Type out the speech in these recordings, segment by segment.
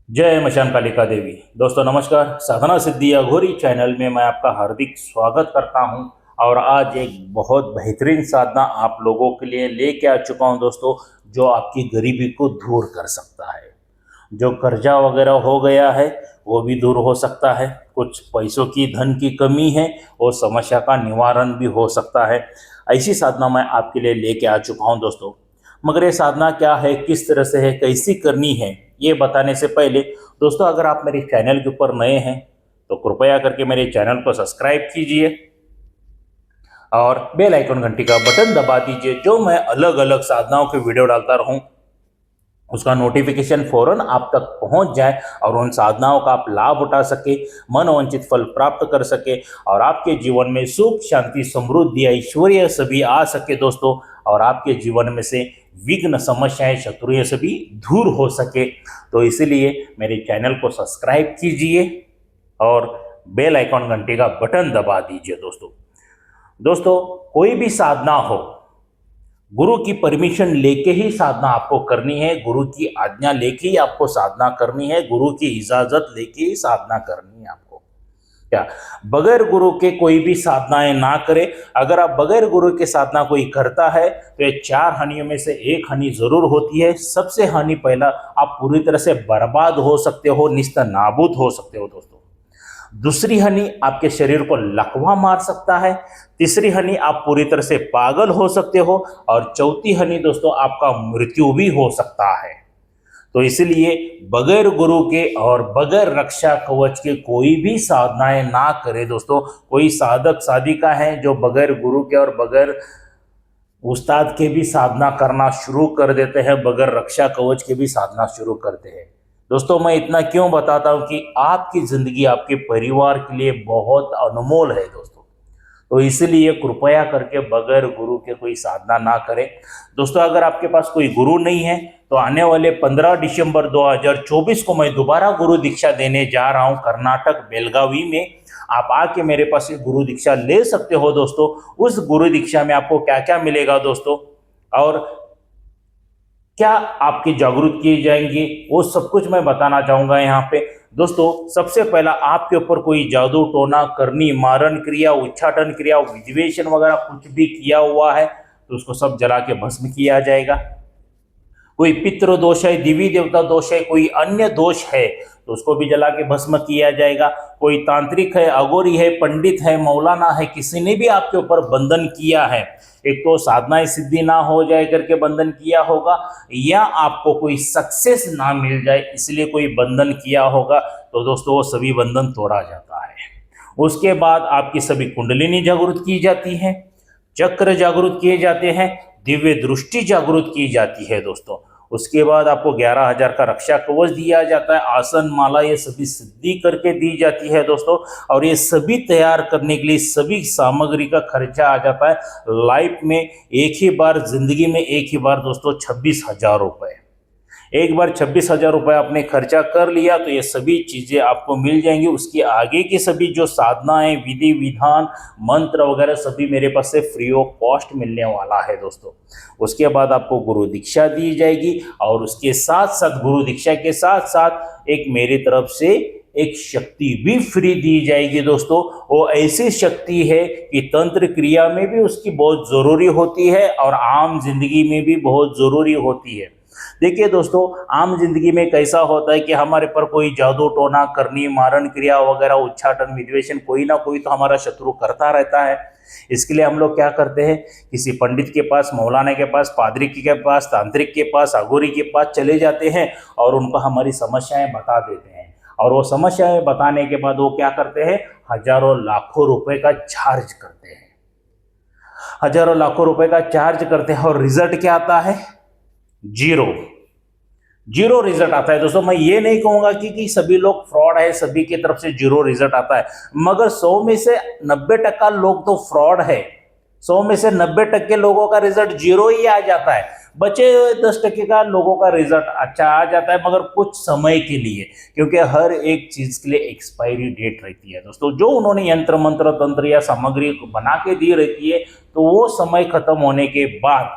जय मशान कालिका देवी। दोस्तों नमस्कार। साधना सिद्धि अघोरी चैनल में मैं आपका हार्दिक स्वागत करता हूं। और आज एक बहुत बेहतरीन साधना आप लोगों के लिए लेके आ चुका हूं दोस्तों, जो आपकी गरीबी को दूर कर सकता है। जो कर्जा वगैरह हो गया है वो भी दूर हो सकता है। कुछ पैसों की धन की कमी है, वो समस्या का निवारण भी हो सकता है। ऐसी साधना मैं आपके लिए लेके आ चुका हूं दोस्तों। मगर ये साधना क्या है, किस तरह से है, कैसी करनी है, ये बताने से पहले दोस्तों, अगर आप मेरे चैनल के ऊपर नए हैं तो कृपया करके मेरे चैनल को सब्सक्राइब कीजिए और बेल आइकन घंटी का बटन दबा दीजिए। जो मैं अलग अलग साधनाओं के वीडियो डालता रहूं उसका नोटिफिकेशन फौरन आप तक पहुंच जाए और उन साधनाओं का आप लाभ उठा सके, मनोवांछित फल प्राप्त कर सके और आपके जीवन में सुख शांति समृद्धि ऐश्वर्य सभी आ सके दोस्तों। और आपके जीवन में से विघ्न समस्याएं शत्रुएं सभी दूर हो सके। तो इसीलिए मेरे चैनल को सब्सक्राइब कीजिए और बेल आइकन घंटे का बटन दबा दीजिए दोस्तों। दोस्तों कोई भी साधना हो, गुरु की परमिशन लेके ही साधना आपको करनी है, गुरु की आज्ञा लेके ही आपको साधना करनी है, गुरु की इजाजत लेके ही साधना करनी है आपको। क्या बगैर गुरु के कोई भी साधनाएं ना करे। अगर आप बगैर गुरु के साधना कोई करता है तो ये चार हानियों में से एक हानि जरूर होती है। सबसे हानि पहला, आप पूरी तरह से बर्बाद हो सकते हो, निस्त नाबूद हो सकते हो दोस्तों। दूसरी हनी आपके शरीर को लकवा मार सकता है। तीसरी हनी आप पूरी तरह से पागल हो सकते हो। और चौथी हनी दोस्तों, आपका मृत्यु भी हो सकता है। तो इसलिए बगैर गुरु के और बगैर रक्षा कवच के कोई भी साधनाएं ना करे दोस्तों। कोई साधक साधिका है जो बगैर गुरु के और बगैर उस्ताद के भी साधना करना शुरू कर देते हैं, बगैर रक्षा कवच के भी साधना शुरू करते हैं। दोस्तों मैं इतना क्यों बताता हूं कि आपकी जिंदगी आपके परिवार के लिए बहुत अनमोल है दोस्तों। तो इसलिए कृपया करके बगैर गुरु के कोई साधना ना करें दोस्तों। अगर आपके पास कोई गुरु नहीं है तो आने वाले 15 दिसंबर 2024 को मैं दोबारा गुरु दीक्षा देने जा रहा हूं कर्नाटक बेलगावी में। आप आके मेरे पास से गुरु दीक्षा ले सकते हो दोस्तों। उस गुरु दीक्षा में आपको क्या क्या मिलेगा दोस्तों और क्या आपकी जागरूक किए जाएंगे, वो सब कुछ मैं बताना चाहूंगा यहाँ पे दोस्तों। सबसे पहला, आपके ऊपर कोई जादू टोना करनी मारण क्रिया उच्चाटन क्रिया विधिवेशन वगैरह कुछ भी किया हुआ है तो उसको सब जला के भस्म किया जाएगा। कोई पितृ दोष है, देवी देवता दोष है, कोई अन्य दोष है तो उसको भी जला के भस्म किया जाएगा। कोई तांत्रिक है, अगोरी है, पंडित है, मौलाना है, किसी ने भी आपके ऊपर बंधन किया है, एक तो साधनाएं सिद्धि ना हो जाए करके बंधन किया होगा, या आपको कोई सक्सेस ना मिल जाए इसलिए कोई बंधन किया होगा, तो दोस्तों वो सभी बंधन तोड़ा जाता है। उसके बाद आपकी सभी कुंडलिनी जागृत की जाती है, चक्र जागृत किए जाते हैं, दिव्य दृष्टि जागृत की जाती है दोस्तों। उसके बाद आपको 11,000 का रक्षा कवच दिया जाता है, आसन माला ये सभी सिद्धि करके दी जाती है दोस्तों। और ये सभी तैयार करने के लिए सभी सामग्री का खर्चा आ जाता है लाइफ में एक ही बार, जिंदगी में एक ही बार दोस्तों, 26,000 रुपये। एक बार 26,000 रुपये आपने खर्चा कर लिया तो ये सभी चीज़ें आपको मिल जाएंगी। उसकी आगे की सभी जो साधनाएं, विधि विधान, मंत्र वगैरह सभी मेरे पास से फ्री ऑफ कॉस्ट मिलने वाला है दोस्तों। उसके बाद आपको गुरु दीक्षा दी जाएगी और उसके साथ साथ गुरु दीक्षा के साथ साथ एक मेरी तरफ से एक शक्ति भी फ्री दी जाएगी दोस्तों। वो ऐसी शक्ति है कि तंत्र क्रिया में भी उसकी बहुत ज़रूरी होती है और आम जिंदगी में भी बहुत ज़रूरी होती है। देखिए दोस्तों, आम जिंदगी में कैसा होता है कि हमारे पर कोई जादू टोना करनी मारण क्रिया वगैरह उच्चाटन विद्वेषण कोई ना कोई तो हमारा शत्रु करता रहता है। इसके लिए हम लोग क्या करते हैं, किसी पंडित के पास, मौलाना के पास, पादरी के पास, तांत्रिक के पास, अघोरी के पास चले जाते हैं और उनको हमारी समस्याएं बता देते हैं। और वो समस्याएं बताने के बाद वो क्या करते हैं, हजारों लाखों रुपए का चार्ज करते हैं, हजारों लाखों रुपए का चार्ज करते हैं। और रिजल्ट क्या आता है, जीरो, जीरो रिजल्ट आता है दोस्तों। मैं ये नहीं कहूंगा कि सभी लोग फ्रॉड है, सभी की तरफ से जीरो रिजल्ट आता है, मगर 100 में से 90% लोग तो फ्रॉड है। 100 में से 90% लोगों का रिजल्ट जीरो ही आ जाता है। बचे 10% का लोगों का रिजल्ट अच्छा आ जाता है, मगर कुछ समय के लिए, क्योंकि हर एक चीज के लिए एक्सपायरी डेट रहती है दोस्तों। जो उन्होंने यंत्र मंत्र तंत्र या सामग्री बना के दी रहती है तो वो समय खत्म होने के बाद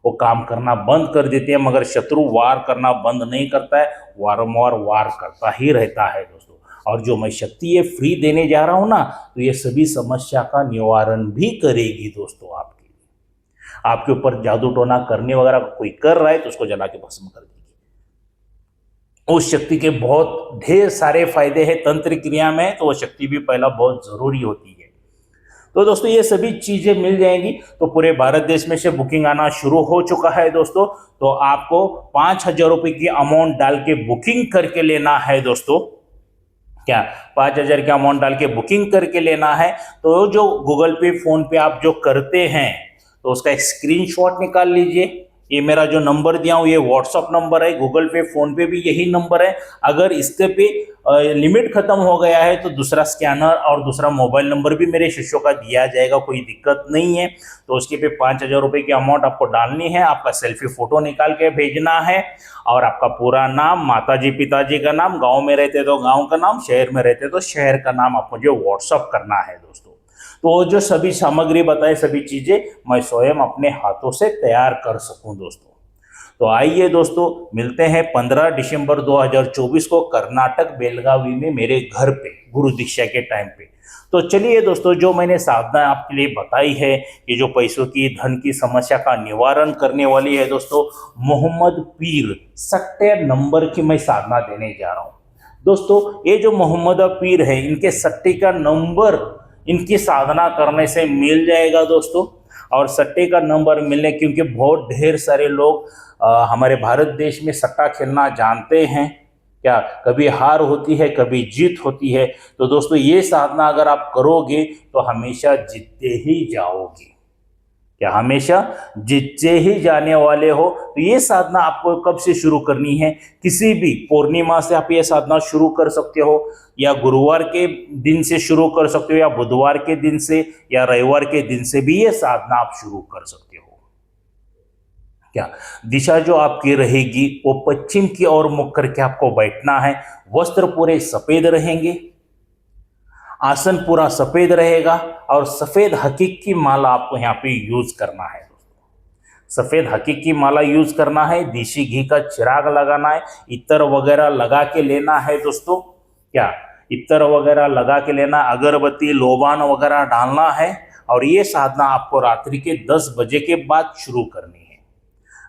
वो काम करना बंद कर देते हैं, मगर शत्रु वार करना बंद नहीं करता है, वारंवार वार करता ही रहता है दोस्तों। और जो मैं शक्ति ये फ्री देने जा रहा हूं ना, तो ये सभी समस्या का निवारण भी करेगी दोस्तों। आपके ऊपर जादू टोना करने वगैरह कोई कर रहा है तो उसको जला के भस्म कर देगी। उस शक्ति के बहुत ढेर सारे फायदे हैं तंत्र क्रिया में, तो वो शक्ति भी पहला बहुत जरूरी होती है। तो दोस्तों ये सभी चीजें मिल जाएंगी। तो पूरे भारत देश में से बुकिंग आना शुरू हो चुका है दोस्तों। तो आपको 5,000 रुपये की अमाउंट डाल के बुकिंग करके लेना है दोस्तों। क्या 5,000 की अमाउंट डाल के बुकिंग करके लेना है। तो जो गूगल पे फोन पे आप जो करते हैं तो उसका एक स्क्रीनशॉट निकाल लीजिए। ये मेरा जो नंबर दिया हूँ ये व्हाट्सअप नंबर है, गूगल पे फोन पे भी यही नंबर है। अगर इसके पे लिमिट खत्म हो गया है तो दूसरा स्कैनर और दूसरा मोबाइल नंबर भी मेरे शिष्यों का दिया जाएगा, कोई दिक्कत नहीं है। तो उसके पे 5,000 रुपये की अमाउंट आपको डालनी है, आपका सेल्फी फोटो निकाल के भेजना है और आपका पूरा नाम, माताजी पिताजी का नाम, गाँव में रहते तो गाँव का नाम, शहर में रहते तो शहर का नाम आप मुझे व्हाट्सअप करना है दोस्तों। तो जो सभी सामग्री बताए सभी चीजें मैं स्वयं अपने हाथों से तैयार कर सकूं दोस्तों। तो आइए दोस्तों मिलते हैं 15 दिसंबर 2024 को कर्नाटक बेलगावी में मेरे घर पे गुरु दीक्षा के टाइम पे। तो चलिए दोस्तों, जो मैंने साधना आपके लिए बताई है, ये जो पैसों की धन की समस्या का निवारण करने वाली है दोस्तों, मोहम्मद पीर सट्टे नंबर की मैं साधना देने जा रहा हूँ दोस्तों। ये जो मोहम्मद पीर है, इनके सट्टे का नंबर इनकी साधना करने से मिल जाएगा दोस्तों। और सट्टे का नंबर मिलने, क्योंकि बहुत ढेर सारे लोग हमारे भारत देश में सट्टा खेलना जानते हैं, क्या कभी हार होती है कभी जीत होती है। तो दोस्तों ये साधना अगर आप करोगे तो हमेशा जीतते ही जाओगे, क्या हमेशा जीतते ही जाने वाले हो। तो ये साधना आपको कब से शुरू करनी है, किसी भी पूर्णिमा से आप ये साधना शुरू कर सकते हो, या गुरुवार के दिन से शुरू कर सकते हो, या बुधवार के दिन से, या रविवार के दिन से भी ये साधना आप शुरू कर सकते हो। क्या दिशा जो आपकी रहेगी वो पश्चिम की ओर मुख करके आपको बैठना है। वस्त्र पूरे सफेद रहेंगे, आसन पूरा सफेद रहेगा और सफेद हकीक की माला आपको यहाँ पे यूज करना है दोस्तों। सफेद हकीक की माला यूज करना है, देसी घी का चिराग लगाना है, इत्र वगैरह लगा के लेना है दोस्तों। क्या इत्र वगैरह लगा के लेना, अगरबत्ती लोबान वगैरह डालना है। और ये साधना आपको रात्रि के 10 बजे के बाद शुरू करनी है।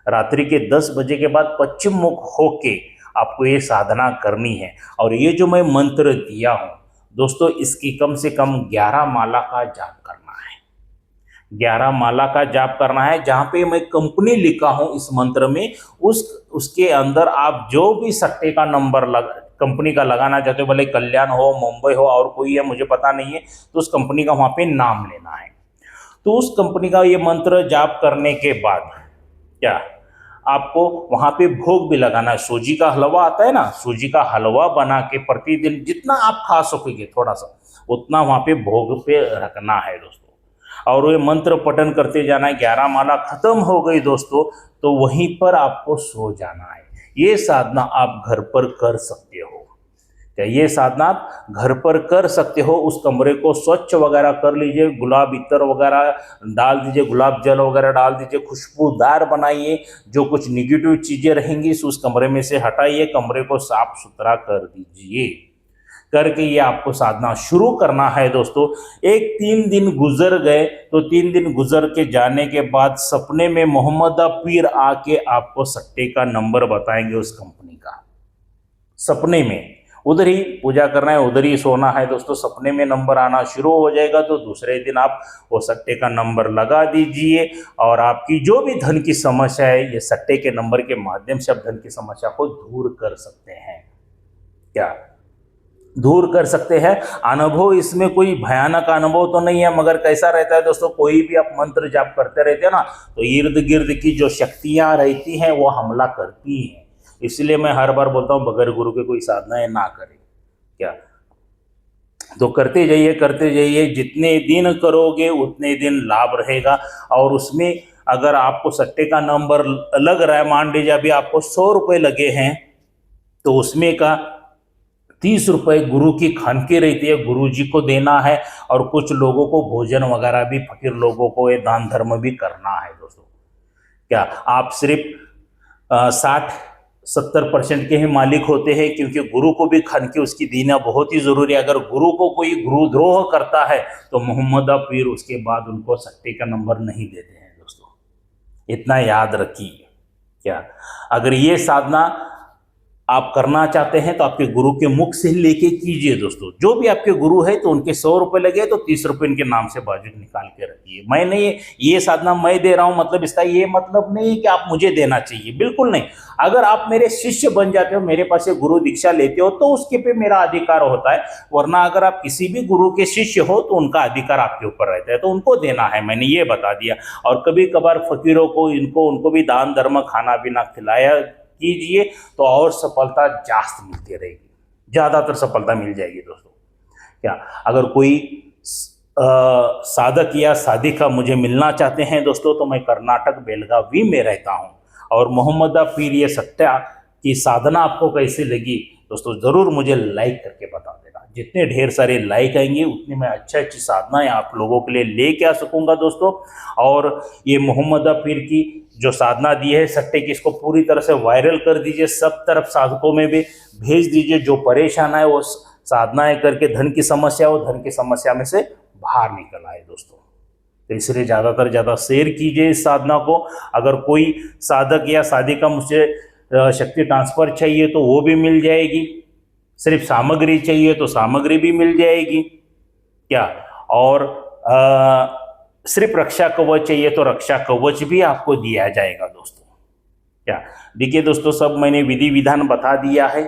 रात्रि के 10 बजे के बाद पश्चिम मुख होके आपको ये साधना करनी है। और ये जो मैं मंत्र दिया हूँ दोस्तों, इसकी कम से कम 11 माला का जाप करना है। 11 माला का जाप करना है। जहाँ पे मैं कंपनी लिखा हूँ इस मंत्र में, उसके अंदर आप जो भी सट्टे का नंबर कंपनी का लगाना चाहते हो, भले कल्याण हो, मुंबई हो, और कोई है मुझे पता नहीं है, तो उस कंपनी का वहाँ पे नाम लेना है। तो उस कंपनी का ये मंत्र जाप करने के बाद क्या आपको वहाँ पे भोग भी लगाना है। सूजी का हलवा आता है ना, सूजी का हलवा बना के प्रतिदिन जितना आप खा सकोगे थोड़ा सा, उतना वहाँ पे भोग पे रखना है दोस्तों। और ये मंत्र पठन करते जाना है। 11 माला खत्म हो गई दोस्तों, तो वहीं पर आपको सो जाना है। ये साधना आप घर पर कर सकते हो। क्या ये साधना आप घर पर कर सकते हो। उस कमरे को स्वच्छ वगैरह कर लीजिए, गुलाब इत्र वगैरह डाल दीजिए, गुलाब जल वगैरह डाल दीजिए, खुशबूदार बनाइए। जो कुछ निगेटिव चीज़ें रहेंगी उस कमरे में से हटाइए, कमरे को साफ सुथरा कर दीजिए। करके ये आपको साधना शुरू करना है दोस्तों। 3 दिन गुजर गए, तो 3 दिन गुजर के जाने के बाद सपने में मोहम्मद पीर आके आपको सट्टे का नंबर बताएंगे उस कंपनी का। सपने में उधर ही पूजा करना है, उधर ही सोना है दोस्तों। सपने में नंबर आना शुरू हो जाएगा तो दूसरे दिन आप वो सट्टे का नंबर लगा दीजिए, और आपकी जो भी धन की समस्या है, ये सट्टे के नंबर के माध्यम से आप धन की समस्या को दूर कर सकते हैं। क्या दूर कर सकते हैं। अनुभव इसमें कोई भयानक अनुभव तो नहीं है, मगर कैसा रहता है दोस्तों, कोई भी आप मंत्र जाप करते रहते हैं ना, तो इर्द गिर्द की जो शक्तियां रहती हैं वो हमला करती हैं। इसलिए मैं हर बार बोलता हूँ बगैर गुरु के कोई साधनाएं ना करें। क्या तो करते जाइए, जितने दिन करोगे उतने दिन लाभ रहेगा। और उसमें अगर आपको सट्टे का नंबर लग रहा है, मान लीजिए अभी आपको 100 रुपये लगे हैं, तो उसमें का 30 रुपये गुरु की खानकी रहती है, गुरु जी को देना है। और कुछ लोगों को भोजन वगैरह भी, फकीर लोगों को ये दान धर्म भी करना है दोस्तों। क्या आप सिर्फ 60-70% के ही मालिक होते हैं, क्योंकि गुरु को भी खन के उसकी देना बहुत ही जरूरी है। अगर गुरु को कोई गुरुद्रोह करता है तो मोहम्मद पीर उसके बाद उनको सट्टे का नंबर नहीं देते हैं दोस्तों, इतना याद रखिए। क्या अगर ये साधना आप करना चाहते हैं तो आपके गुरु के मुख से लेके कीजिए दोस्तों। जो भी आपके गुरु है तो उनके 100 रुपए लगे तो 30 रुपए इनके नाम से बाजू निकाल के रखिए। मैं नहीं, ये साधना मैं दे रहा हूं मतलब इसका ये मतलब नहीं कि आप मुझे देना चाहिए, बिल्कुल नहीं। अगर आप मेरे शिष्य बन जाते हो, मेरे पास से गुरु दीक्षा लेते हो तो उसके पे मेरा अधिकार होता है, वरना अगर आप किसी भी गुरु के शिष्य हो तो उनका अधिकार आपके ऊपर रहता है, तो उनको देना है, मैंने ये बता दिया। और कभी कभार फकीरों को उनको भी दान धर्म खाना पीना खिलाया कीजिए तो और सफलता जास्त मिलती रहेगी, ज्यादातर सफलता मिल जाएगी दोस्तों। क्या अगर कोई साधक या साधिका मुझे मिलना चाहते हैं दोस्तों तो मैं कर्नाटक बेलगावी में रहता हूं। और मोहम्मद पीर ये सट्टा की साधना आपको कैसी लगी दोस्तों, जरूर मुझे लाइक करके बता देना। जितने ढेर सारे लाइक आएंगे उतनी मैं अच्छी साधनाएं आप लोगों के लिए लेके आ सकूंगा दोस्तों। और ये मोहम्मद पीर की जो साधना दी है सट्टे की, इसको पूरी तरह से वायरल कर दीजिए, सब तरफ साधकों में भी भेज दीजिए। जो परेशान है वो साधनाएं करके धन की समस्या में से बाहर निकल आए दोस्तों। तो इसलिए ज़्यादातर ज़्यादा शेयर कीजिए इस साधना को। अगर कोई साधक या साधिका मुझे शक्ति ट्रांसफर चाहिए तो वो भी मिल जाएगी, सिर्फ सामग्री चाहिए तो सामग्री भी मिल जाएगी। क्या और सिर्फ रक्षा कवच चाहिए तो रक्षा कवच भी आपको दिया जाएगा दोस्तों। क्या देखिए दोस्तों, सब मैंने विधि विधान बता दिया है।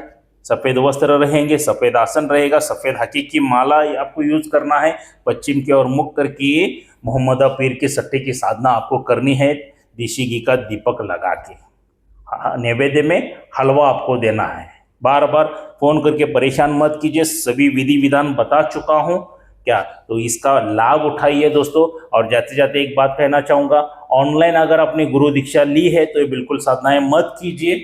सफेद वस्त्र रहेंगे, सफेद आसन रहेगा, सफेद हकीकी माला आपको यूज करना है। पश्चिम की ओर मुख करके मोहम्मद पीर के सट्टे की साधना आपको करनी है, देसी घी का दीपक लगा के। नैवेद्य में हलवा आपको देना है। बार बार फोन करके परेशान मत कीजिए, सभी विधि विधान बता चुका हूं। क्या तो इसका लाभ उठाइए दोस्तों। और जाते जाते एक बात कहना चाहूंगा, ऑनलाइन अगर आपने गुरु दीक्षा ली है तो ये बिल्कुल साधनाएं मत कीजिए।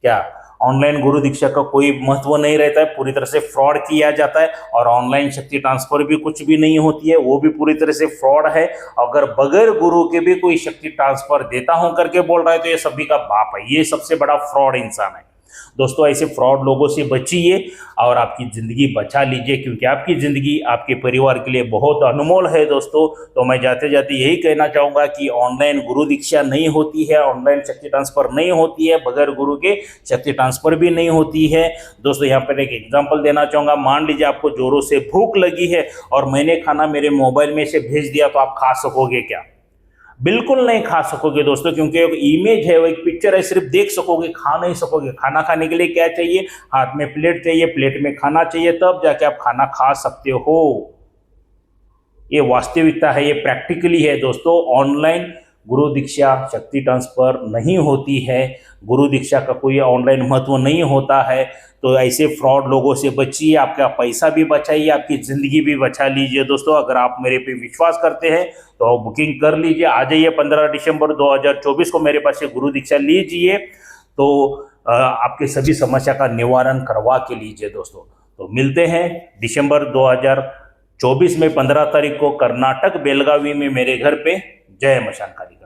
क्या ऑनलाइन गुरु दीक्षा का कोई महत्व नहीं रहता है, पूरी तरह से फ्रॉड किया जाता है। और ऑनलाइन शक्ति ट्रांसफर भी कुछ भी नहीं होती है, वो भी पूरी तरह से फ्रॉड है। अगर बगैर गुरु के भी कोई शक्ति ट्रांसफर देता हूं करके बोल रहा है तो ये सभी का बाप है, ये सबसे बड़ा फ्रॉड इंसान है दोस्तों। ऐसे फ्रॉड लोगों से बचिए और आपकी जिंदगी बचा लीजिए, क्योंकि आपकी जिंदगी आपके परिवार के लिए बहुत अनमोल है दोस्तों। तो मैं जाते जाते यही कहना चाहूंगा कि ऑनलाइन गुरु दीक्षा नहीं होती है, ऑनलाइन शक्ति ट्रांसफर नहीं होती है, बगैर गुरु के शक्ति ट्रांसफर भी नहीं होती है दोस्तों। यहाँ पर एक एग्जाम्पल देना चाहूंगा, मान लीजिए आपको जोरों से भूख लगी है और मैंने खाना मेरे मोबाइल में से भेज दिया, तो आप खा सकोगे क्या? बिल्कुल नहीं खा सकोगे दोस्तों, क्योंकि एक इमेज है, वो एक पिक्चर है, सिर्फ देख सकोगे, खा नहीं सकोगे। खाना खाने के लिए क्या चाहिए? हाथ में प्लेट चाहिए, प्लेट में खाना चाहिए, तब जाके आप खाना खा सकते हो। ये वास्तविकता है, ये प्रैक्टिकली है दोस्तों। ऑनलाइन गुरु दीक्षा शक्ति ट्रांसफर नहीं होती है, गुरु दीक्षा का कोई ऑनलाइन महत्व नहीं होता है। तो ऐसे फ्रॉड लोगों से बचिए, आपका पैसा भी बचाइए, आपकी ज़िंदगी भी बचा लीजिए दोस्तों। अगर आप मेरे पे विश्वास करते हैं तो बुकिंग कर लीजिए, आ जाइए 15 दिसंबर 2024 को मेरे पास से गुरु दीक्षा लीजिए, तो आपके सभी समस्या का निवारण करवा के लीजिए दोस्तों। तो मिलते हैं दिसंबर 2024 में 15 तारीख को कर्नाटक बेलगावी में मेरे घर पे। जय मशान कालिका।